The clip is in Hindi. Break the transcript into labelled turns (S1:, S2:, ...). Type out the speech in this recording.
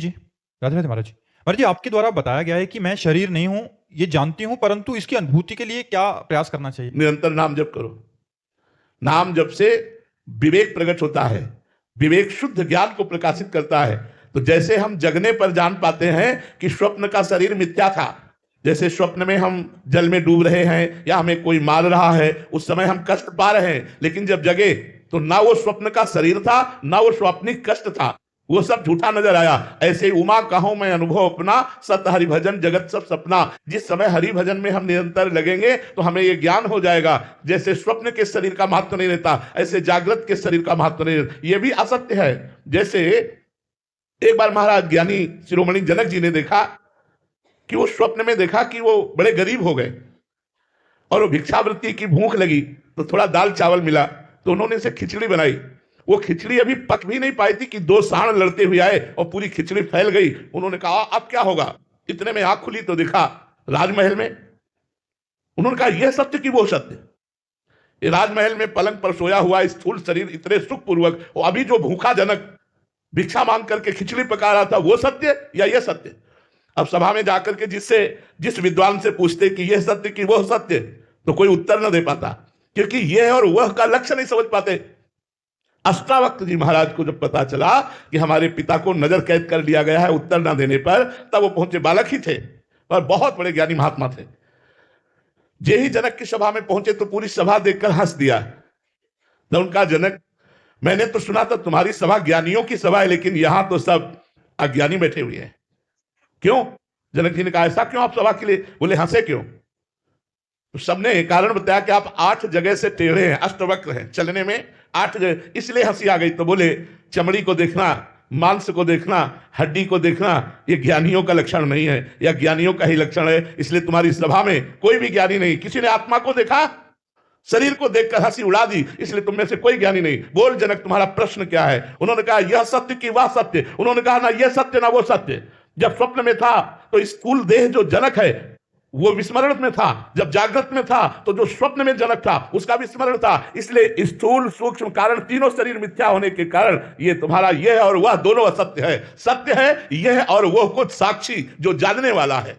S1: जी, राधे राधे महाराज जी। महाराज जी, आपके द्वारा बताया गया है कि मैं शरीर नहीं हूँ, ये जानती हूँ, परंतु इसकी अनुभूति के लिए क्या प्रयास करना चाहिए?
S2: निरंतर नाम जप करो। नाम जप से विवेक प्रकट होता है। विवेक शुद्ध ज्ञान को प्रकाशित करता है। तो जैसे हम जगने पर जान पाते हैं कि स्वप्न का शरीर मिथ्या था, जैसे स्वप्न में हम जल में डूब रहे हैं या हमें कोई मार रहा है, उस समय हम कष्ट पा रहे हैं, लेकिन जब जगे तो ना वो स्वप्न का शरीर था, ना वो स्वाप्निक कष्ट था, वो सब झूठा नजर आया। ऐसे उमा कहो मैं अनुभव अपना, सत हरि भजन जगत सब सपना। जिस समय हरि भजन में हम निरंतर लगेंगे तो हमें ये ज्ञान हो जाएगा, जैसे स्वप्न के शरीर का महत्व नहीं रहता, ऐसे जागृत के शरीर का महत्व नहीं रहता। ये भी असत्य है। जैसे एक बार महाराज ज्ञानी शिरोमणि जनक जी ने देखा कि वो स्वप्न में देखा कि वो बड़े गरीब हो गए और वो भिक्षावृत्ति की भूख लगी, तो थोड़ा दाल चावल मिला, तो उन्होंने इसे खिचड़ी बनाई। वो खिचड़ी अभी पक भी नहीं पाई थी कि दो सांड लड़ते हुए आए और पूरी खिचड़ी फैल गई। उन्होंने कहा अब क्या होगा। इतने में आंख खुली तो देखा राजमहल में। उन्होंने कहा यह सत्य कि वो सत्य। ये राजमहल में पलंग पर सोया हुआ स्थूल शरीर इतने सुखपूर्वक, और अभी जो भूखा जनक भिक्षा मांग करके खिचड़ी पका रहा था, वो सत्य या यह सत्य। अब सभा में जाकर के जिस विद्वान से पूछते कि यह सत्य कि वह सत्य, तो कोई उत्तर न दे पाता, क्योंकि यह और वह का लक्ष्य नहीं समझ पाते। अष्टावक्र जी महाराज को जब पता चला कि हमारे पिता को नजर कैद कर लिया गया है उत्तर ना देने पर, तब वो पहुंचे। बालक ही थे और बहुत बड़े ज्ञानी महात्मा थे। जे ही जनक की सभा में पहुंचे तो पूरी सभा देखकर हंस दिया। तो उनका जनक, मैंने तो सुना था तुम्हारी सभा ज्ञानियों की सभा है, लेकिन यहां तो सब अज्ञानी बैठे हुए हैं, क्यों? जनक जी ने कहा ऐसा क्यों आप सभा के लिए? बोले हंसे क्यों? तो सबने कारण बताया कि आप 8 जगह से टेढ़े हैं, अष्टवक्र हैं, चलने में 8 जगह, इसलिए हंसी आ गई। तो बोले चमड़ी को देखना, मांस को देखना, हड्डी को देखना, ये ज्ञानियों का लक्षण नहीं है, या ज्ञानियों का ही लक्षण है, इसलिए तुम्हारी सभा में कोई भी ज्ञानी नहीं। किसी ने आत्मा को देखा, शरीर को देखकर हंसी उड़ा दी, इसलिए तुम में से कोई ज्ञानी नहीं। बोल जनक तुम्हारा प्रश्न क्या है? उन्होंने कहा यह सत्य कि वह सत्य। उन्होंने कहा ना यह सत्य ना वो सत्य। जब स्वप्न में था तो स्थूल देह जो जनक है वो विस्मरण में था, जब जागृत में था तो जो स्वप्न में जनक था उसका विस्मरण था। इसलिए स्थूल सूक्ष्म कारण तीनों शरीर मिथ्या होने के कारण ये तुम्हारा यह और वह दोनों असत्य है। सत्य है यह और वह कुछ साक्षी जो जानने वाला है।